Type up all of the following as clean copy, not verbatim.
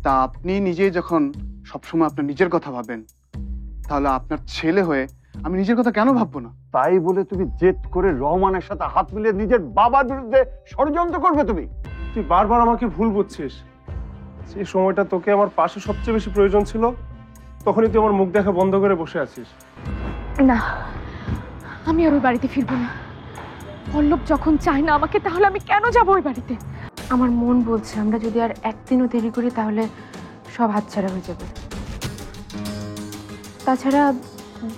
তা আপনি নিজেই যখন সবসময় আপনার নিজের কথা ভাবেন, তাহলে আপনার ছেলে হয়ে আমি নিজের কথা কেন ভাববো না? তাই বলে তুমি জেদ করে রহমানের সাথে হাত মিলিয়ে নিজের বাবার বিরুদ্ধে ষড়যন্ত্র করবে তুমি? তুই বারবার আমাকে ভুল বুঝছিস। যে সময়টা তোকে আমার পাশে সবচেয়ে বেশি প্রয়োজন ছিল, তখনই তুই আমার মুখ দেখা বন্ধ করে বসে আছিস। না, আমি আর ওই বাড়িতে ফিরবো না। পল্লব যখন চায় না আমাকে, তাহলে আমি কেন যাবো ওই বাড়িতে? আমার মন বলছে আমরা যদি আর একদিনও দেরি করি তাহলে সব হাতছাড়া হয়ে যাবে। তাছাড়া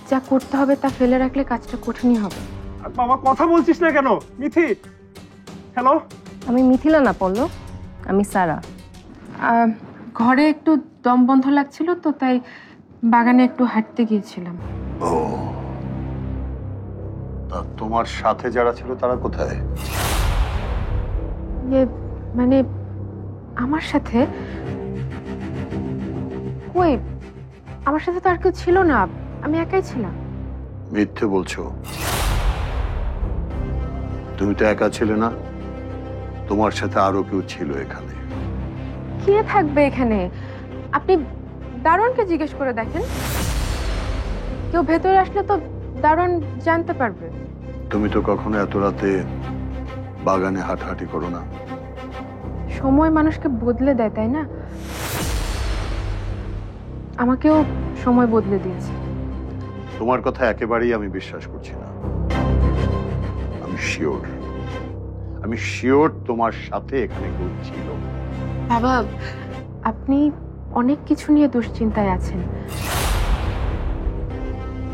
যা করতে হবে তা ফেলে রাখলে কাজটা কঠিনই হবে। আর বাবা, কথা বলছিস না কেন? মিথি, হ্যালো। আমি মিথিলা না পল্লব, আমি সারা। ঘরে একটু দম বন্ধ লাগছিল তো, তাই বাগানে একটু হাঁটতে গিয়েছিলাম। ও, তা তোমার সাথে যারা ছিল তারা কোথায়? মানে আমার সাথে? কই, আমার সাথে তো আর কেউ ছিল না, আমি একাই ছিলাম। মিথ্যে বলছো। তুমি তো একা ছিলে না, তোমার সাথে আরো কেউ ছিল এখানে। কে থাকবে এখানে? আপনি দারোয়ানকে জিজ্ঞেস করে দেখেন। কেউ ভেতরে আসলে তো দারোয়ান জানতে পারবে। তুমি তো কখনো এত রাতে বাগানে হাঁটাহাঁটি করো না। সময় মানুষকে বদলে দেয়, তাই না? আমাকেও সময় বদলে দিয়েছে। তোমার কথা একেবারেই আমি বিশ্বাস করছি না। আমি শিওর তোমার সাথে এখানে কেউ ছিল। বাবা, আপনি অনেক কিছু নিয়ে দুশ্চিন্তায় আছেন।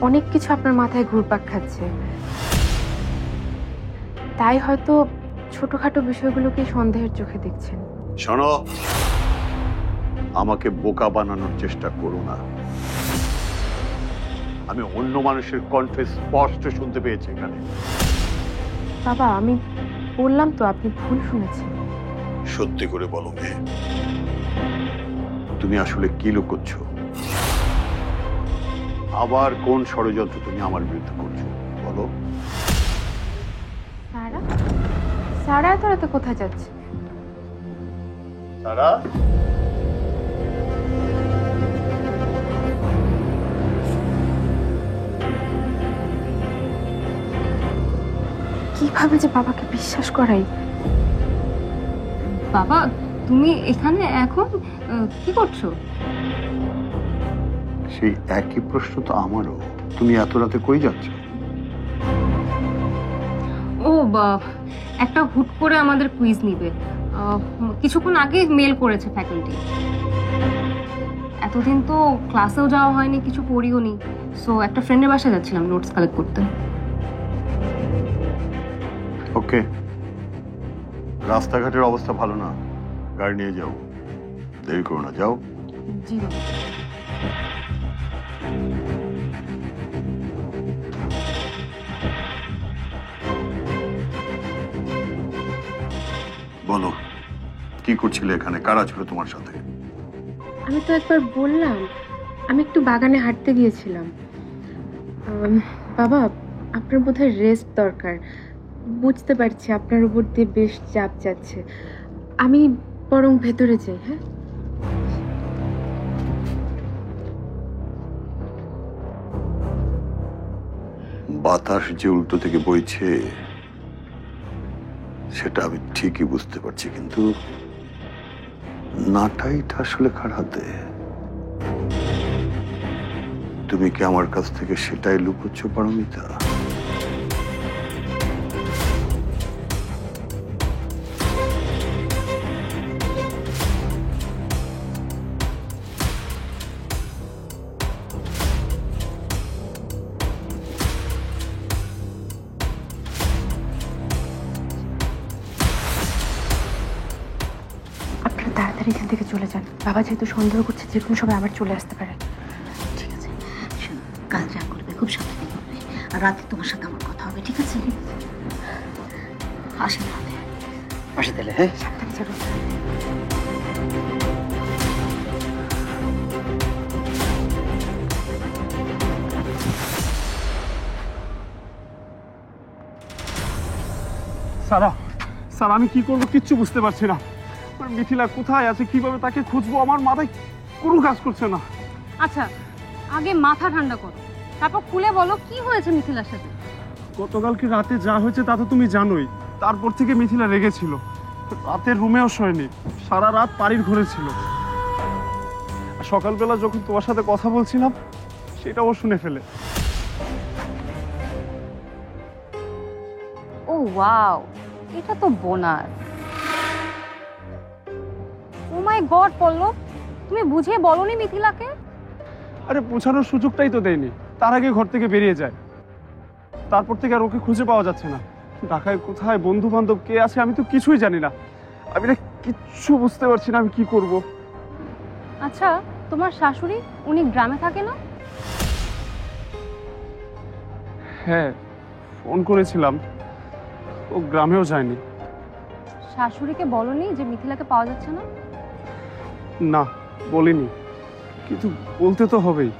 অনেক কিছু আপনার মাথায় ঘুরপাক খাচ্ছে, তাই হয়তো ছোটখাটো বিষয়গুলোকে সন্দেহের চোখে দেখছেন। শোনো, আমাকে বোকা বানানোর চেষ্টা করো না। আমি অন্য মানুষের কণ্ঠে স্পষ্ট শুনতে পেয়েছি এখানে। বাবা, আমি বললাম তো আপনি ভুল শুনেছেন। সত্যি করে বলো মেয়ে, তুমি আসলে কি লুকোচ্ছ? আবার কোন ষড়যন্ত্র তুমি আমার বিরুদ্ধে করছো বলো? সারা, সারা এত রাতে কোথায় যাচ্ছে? সারা, কিভাবে যে বাবাকে বিশ্বাস করাই। বাবা, তুমি এখানে এখন কি করছো? সেই একই প্রশ্ন তো আমারও। তুমি এত রাতে কই যাচ্ছ? ও একটা হুট করে আমাদের কুইজ নিবে। কিছুক্ষণ আগে মেল করেছে ফ্যাকাল্টি। এতদিন তো ক্লাসেও যাওয়া হয়নি, কিছু পড়িও নি। সো একটা ফ্রেন্ডের বাসায় যাচ্ছিলাম নোটস কালেক্ট করতে। ওকে, রাস্তাঘাটের অবস্থা ভালো না, গাড়ি নিয়ে যাও, দেরি করো না, যাও। জি বাবা। বলো, কি করছিলে এখানে? কারা ছিল তোমার সাথে? আমি তো একবার বললাম আমি একটু বাগানে হাঁটতে গিয়েছিলাম। বাবা, আপনার বোধহয় রেস্ট দরকার। বুঝতে পারছি আপনার উপর দিয়ে বেশ চাপ যাচ্ছে। আমি বরং ভেতরে যাই। হ্যাঁ, বাতাস যে উল্টো থেকে বইছে সেটা আমি ঠিকই বুঝতে পারছি, কিন্তু নাটাইটা আসলে কার হাতে? তুমি কি আমার কাছ থেকে সেটাই লুকোচ্ছ পারমিতা? আপনারা তাড়াতাড়ি এখান থেকে চলে যান। বাবা যেহেতু সন্দেহ করছে, যে কোনো সময় আবার চলে আসতে পারে। ঠিক আছে, শোনো, কাজ যা করবে খুব সাবধানে করবে। আর রাতে তোমার সাথে আমার কথা হবে, ঠিক আছে? আসেন রাতে। আসে তাহলে, হ্যাঁ? সাবধানে যাবেন। সারা, স্যার আমি কি করবো কিচ্ছু বুঝতে পারছি না। মিথিলা কোথায় আছে, কিভাবে তাকে খুঁজবো, আমার মাথায় কোনো কাজ করছে না। আচ্ছা, আগে মাথা ঠান্ডা করো, তারপর খুলে বলো কি হয়েছে মিথিলার সাথে। গতকালকে রাতে যা হয়েছে তা তো তুমি জানোই। তারপর থেকে মিথিলা রেগেছিল, রাতের রুমেও শোয়নি, সারা রাত বাড়ির ঘরে ছিল। আর সকালবেলা যখন তোমার সাথে কথা বলছিলাম সেটাও শুনে ফেলে। ও ওয়াও, এটা তো বোনাস। ও মাই গড পল্লব, তুমি বুঝিয়ে বলনি মিথিলাকে? আরে বোঝানোর সুযোগটাই তো দেয়নি, তার আগে ঘর থেকে বেরিয়ে যায়। তারপর থেকে আর ওকে খুঁজে পাওয়া যাচ্ছে না। ঢাকায় কোথায়, বন্ধু বান্ধব কে আছে, আমি তো কিছুই জানি না। আমি না কিচ্ছু বুঝতে পারছি না আমি কি করব। আচ্ছা, তোমার শাশুড়ি উনি গ্রামে থাকে না? হ্যাঁ, ফোন করেছিলাম, ও গ্রামেও যায়নি। শাশুড়িকে বলনি যে মিথিলাকে পাওয়া যাচ্ছে না? না, বলিনি, কিন্তু বলতে তো হবেই,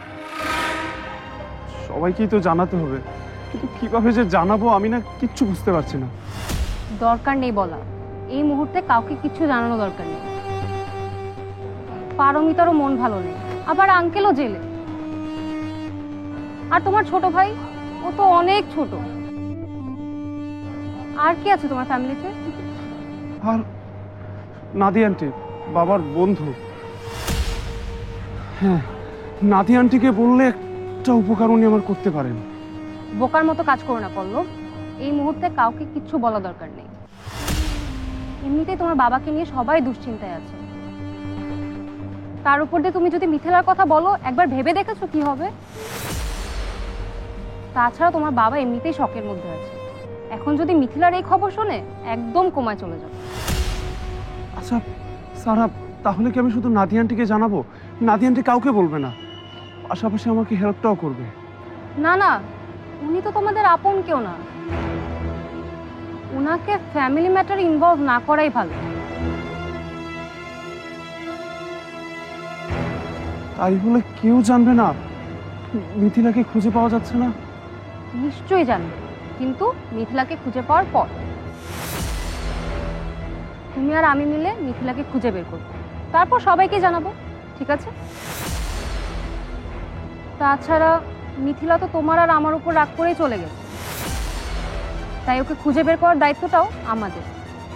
সবাইকেই তো জানাতে হবে। কিন্তু কিভাবে যে জানাবো আমি না কিচ্ছু বুঝতে পারছি না। দরকার নেই বলা, এই মুহূর্তে কাউকে কিচ্ছু জানানো দরকার নেই। পারমিতারও মন ভালো নেই, আবার আঙ্কেলও জেলে। আর তোমার ছোট ভাই, ও তো অনেক ছোট। আর কি আছে তোমার ফ্যামিলিতে? আর নাদি আন্টি, বাবার বন্ধু। হ্যাঁ, নাদি আন্টিকে বললে একটা উপকার উনি আমার করতে পারেন। বোকার মতো কাজ করো না পল্লব, এই মুহূর্তে কাউকে কিচ্ছু বলা দরকার নেই। এমনিতেই তোমার বাবাকে নিয়ে সবাই দুশ্চিন্তায় আছে, তার উপর দিয়ে তুমি যদি মিথিলার কথা বলো, একবার ভেবে দেখেছো কি হবে? তাছাড়া তোমার বাবা এমনিতেই শকের মধ্যে আছে, এখন যদি মিথিলার এই খবর শোনে একদম কোমায় চলে যাবে। আচ্ছা সারা, তাহলে কি আমি শুধু নাদি আন্টিকে জানাবো? নাদি আন্টি কাউকে বলবে না, পাশাপাশি আমাকে হেল্পটাও করবে। না না, উনি তো তোমাদের আপন কেউ না, ওনাকে ফ্যামিলি ম্যাটার ইনভলভ না করাই ভালো। তাই বলে কেউ জানবে না মিথিলাকে খুঁজে পাওয়া যাচ্ছে না? নিশ্চয়ই জানবে, কিন্তু মিথিলাকে খুঁজে পাওয়ার পর। তুমি আর আমি মিলে মিথিলাকে খুঁজে বের করবো, তারপর সবাইকে জানাবো, ঠিক আছে? তাছাড়া মিথিলা তো তোমার আর আমার উপর রাগ করেই চলে গেছে, তাই ওকে খুঁজে বের করার দায়িত্বটাও আমাদের।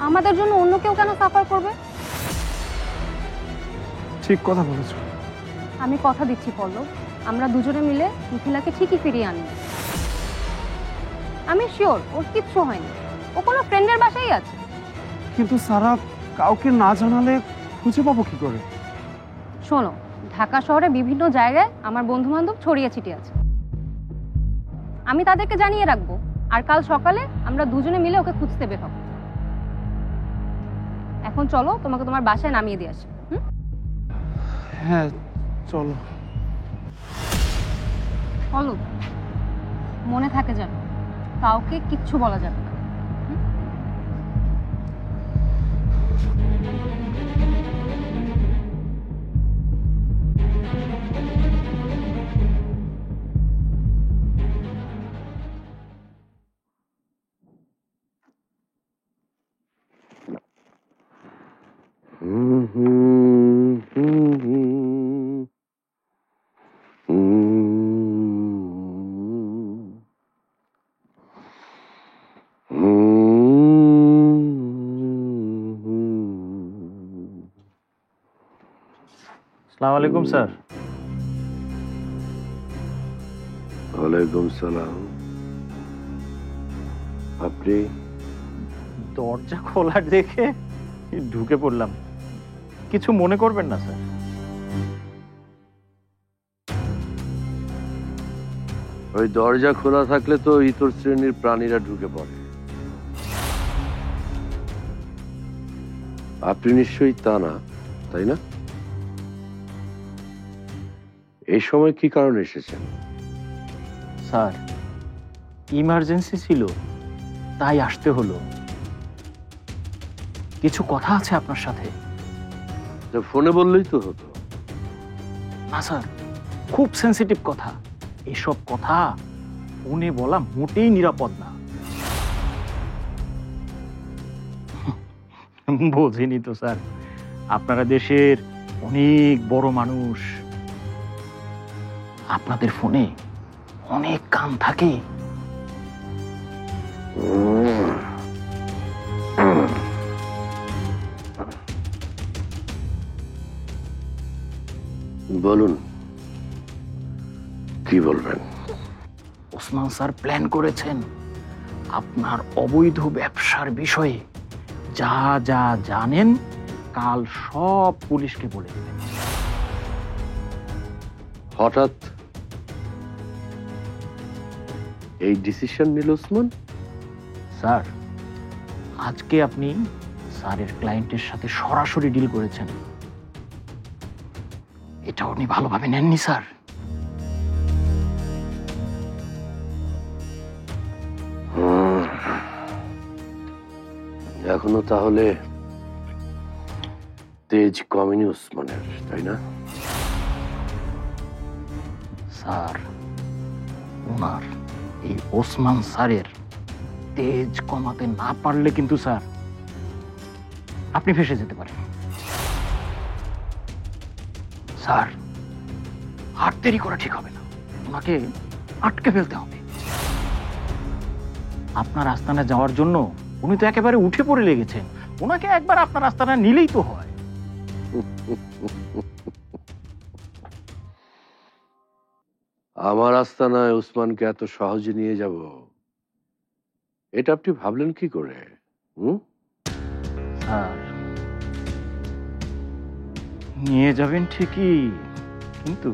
আমাদের জন্য অন্য কেউ কেন সাফার করবে? ঠিক কথা বলেছো। আমি কথা দিচ্ছি পল্লব, আমরা দুজনে মিলে মিথিলাকে ঠিকই ফিরিয়ে আনবো। আমি শিওর ওর কিচ্ছু হয়নি, ও কোনো ফ্রেন্ডের বাসায় আছে। কিন্তু সারা, কাউকে না জানালে খুঁজে পাবো কি করে? শোনো, ঢাকা শহরে বিভিন্ন জায়গায় আমার বন্ধু বান্ধব ছড়িয়ে ছিটিয়ে আছে, আমি তাদেরকে জানিয়ে রাখবো। আর কাল সকালে আমরা দুজনে মিলে ওকে খুঁজতে বের হবো। এখন চলো, তোমাকে তোমার বাসায় নামিয়ে দিয়ে আসি। হ্যাঁ চলো। চলো, মনে থাকে যেন কাউকে কিচ্ছু বলা যাবে না। আসসালামু আলাইকুম স্যার। ওয়ালাইকুম সালাম। আপনি? দরজা খোলা দেখে ঢুকে পড়লাম, কিছু মনে করবেন না স্যার। ওই দরজা খোলা থাকলে তো ইতর শ্রেণীর প্রাণীরা ঢুকে পড়ে। আপনি নিশ্চয়ই তা না, তাই না? এই সময় কি কারণে এসেছেন? স্যার, ইমার্জেন্সি ছিল, তাই আসতে হলো। কিছু কথা আছে আপনার সাথে। তো ফোনে বললেই তো হতো। না স্যার, খুব সেন্সিটিভ কথা, এসব কথা ফোনে বলা মোটেই নিরাপদ না। বোঝেনি তো স্যার, আপনারা দেশের অনেক বড় মানুষ, আপনাদের ফোনে অনেক কাম থাকে। বলুন, কি বলবেন? ওসমান স্যার প্ল্যান করেছেন আপনার অবৈধ ব্যবসার বিষয়ে। যা যা জানেন কাল সব পুলিশকে বলে দেবেন। হঠাৎ এই ডিসিশন নিল ওসমান? স্যার, আজকে আপনি স্যারের ক্লায়েন্টের সাথে সরাসরি ডিল করেছেন, এটা উনি ভালোভাবে নেননি স্যার। এখনো তাহলে তেজ কমেনি ওসমানের, তাই না? স্যার, ওনার এই ওসমান স্যারের তেজ কমাতে না পারলে কিন্তু স্যার আপনি ফেঁসে যেতে পারেন। স্যার, আর দেরি করা ঠিক হবে না, ওনাকে আটকে ফেলতে হবে। আপনার আস্তানা যাওয়ার জন্য উনি তো একেবারে উঠে পড়ে লেগেছেন, ওনাকে একবার আপনার আস্তানা নিলেই তো হয়। আমার আস্তানায় ওসমানকে এত সহজে নিয়ে যাব, এটা আপনি ভাবলেন কি করে? স্যার, নিয়ে যাবেন ঠিকই, কিন্তু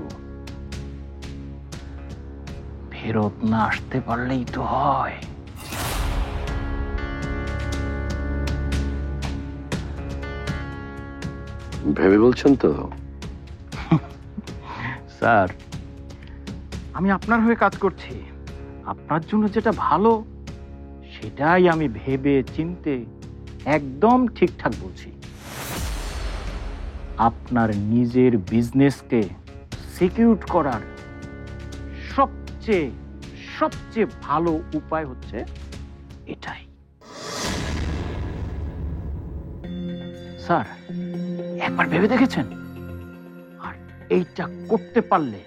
ফেরত না আসতে পারলেই তো হয়। ভেবে বলছেন তো? স্যার, আমি আপনার হয়ে কাজ করছি, আপনার জন্য যেটা ভালো সেটাই আমি ভেবে চিনতে একদম ঠিকঠাক বলছি। আপনার নিজের বিজনেসকে সিকিউর করার সবচেয়ে সবচেয়ে ভালো উপায় হচ্ছে এটাই। স্যার, একবার ভেবে দেখেছেন? আর এইটা করতে পারলে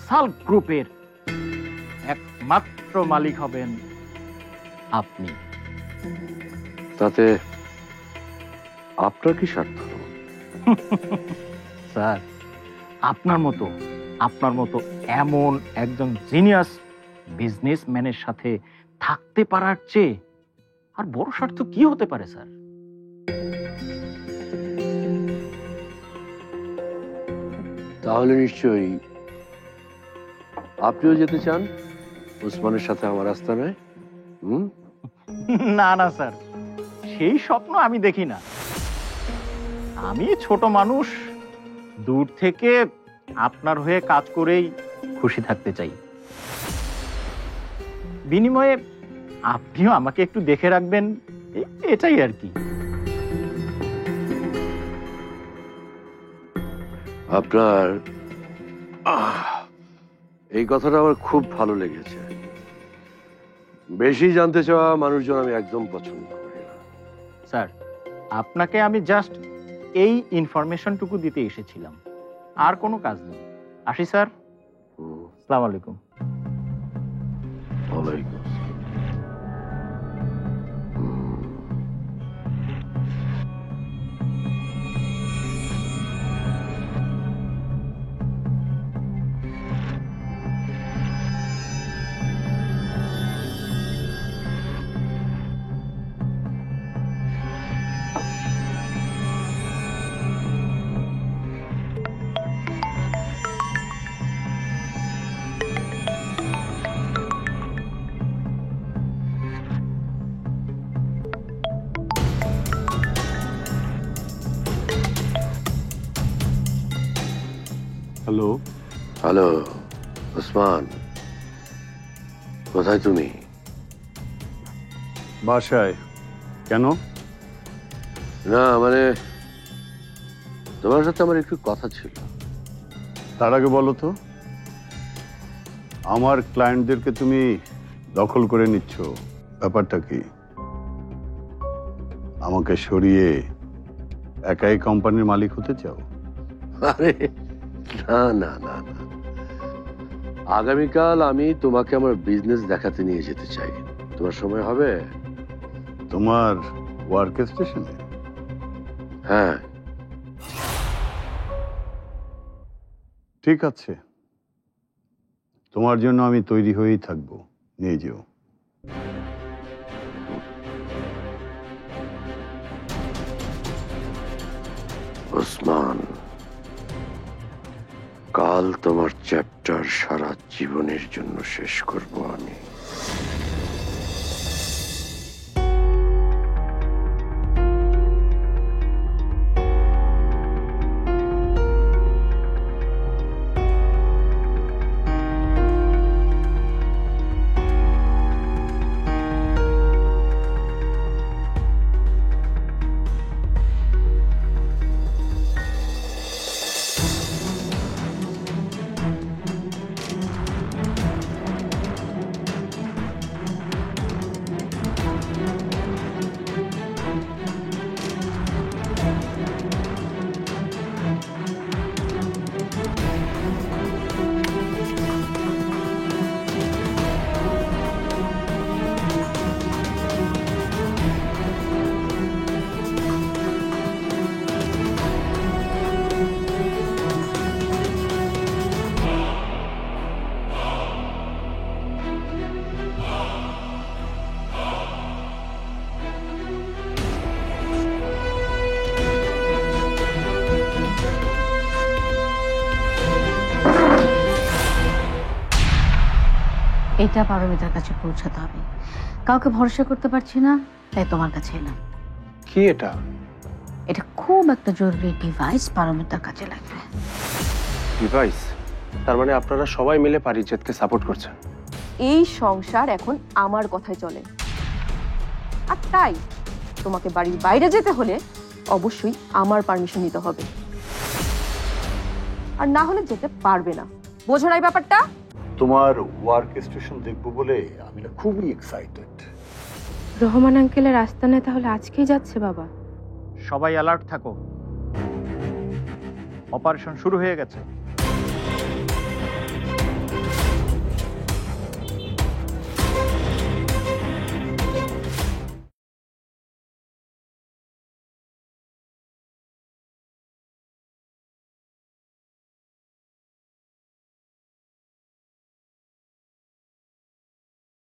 সাল্ক গ্রুপের একমাত্র মালিক হবেন আপনি। তাতে আপনার কি স্বার্থ? স্যার, আপনার মতো এমন একজন জিনিয়াস বিজনেসম্যানের সাথে থাকতে পারার চেয়ে আর বড় স্বার্থ কি হতে পারে স্যার? তাহলে নিশ্চয়ই আপনিও যেতে চান ওসমানের সাথে আমার আস্তানায়? না না স্যার, সেই স্বপ্ন আমি দেখি না। আমি ছোট মানুষ, দূর থেকে আপনার হয়ে কাজ করেই খুশি থাকতে চাই। বিনিময়ে আপনিও আমাকে একটু দেখে রাখবেন, এটাই আর কি। আপনার এই কথাটা আমার খুব ভালো লেগেছে। বেশি জানতে চাওয়া মানুষজন আমি একদম পছন্দ করি না। স্যার, আপনাকে আমি জাস্ট এই ইনফরমেশনটুকু দিতে এসেছিলাম, আর কোনো কাজ নেই। আসি স্যার, আসসালামু আলাইকুম। ওয়ালাইকুম আসসালাম। হ্যালো, হ্যালো ওসমান, কোথায় তুমি? বাসায়। কেন? না মানে তোমার সাথে আমার একটু কথা ছিল। তার আগে বলো তো, আমার ক্লায়েন্টদেরকে তুমি দখল করে নিচ্ছ, ব্যাপারটা কি? আমাকে সরিয়ে একাই কোম্পানির মালিক হতে চাও? আরে না না না না, আগামীকাল আমি তোমাকে আমার বিজনেস দেখাতে নিয়ে যেতে চাই। তোমার সময় হবে? তোমার ওয়ার্ক স্টেশনে? হ্যাঁ। ঠিক আছে, তোমার জন্য আমি তৈরি হয়েই থাকবো, নিয়ে যেও। ওসমান, কাল তোমার চ্যাপ্টার সারা জীবনের জন্য শেষ করব আমি। এটা পারমিতার কাছে পৌঁছাতে হবে। কাউকে ভরসা করতে পারছি না, তাই তোমার কাছে এলাম। কি এটা? এটা খুব একটা জরুরি ডিভাইস, পারমিতার কাছে লাগবে। ডিভাইস? তার মানে আপনারা সবাই মিলে পারিজাতকে সাপোর্ট করছেন? এই সংসার এখন আমার কথায় চলে, আর তাই তোমাকে বাড়ির বাইরে যেতে হলে অবশ্যই আমার পারমিশন নিতে হবে, আর না হলে যেতে পারবে না। বোঝো না এই ব্যাপারটা? তোমার ওয়ার্ক স্টেশন দেখবো বলে আমি না খুবই এক্সাইটেড। রহমান আঙ্কেলের আস্তানায় তাহলে আজকেই যাচ্ছে বাবা? সবাই অ্যালার্ট থাকো, অপারেশন শুরু হয়ে গেছে।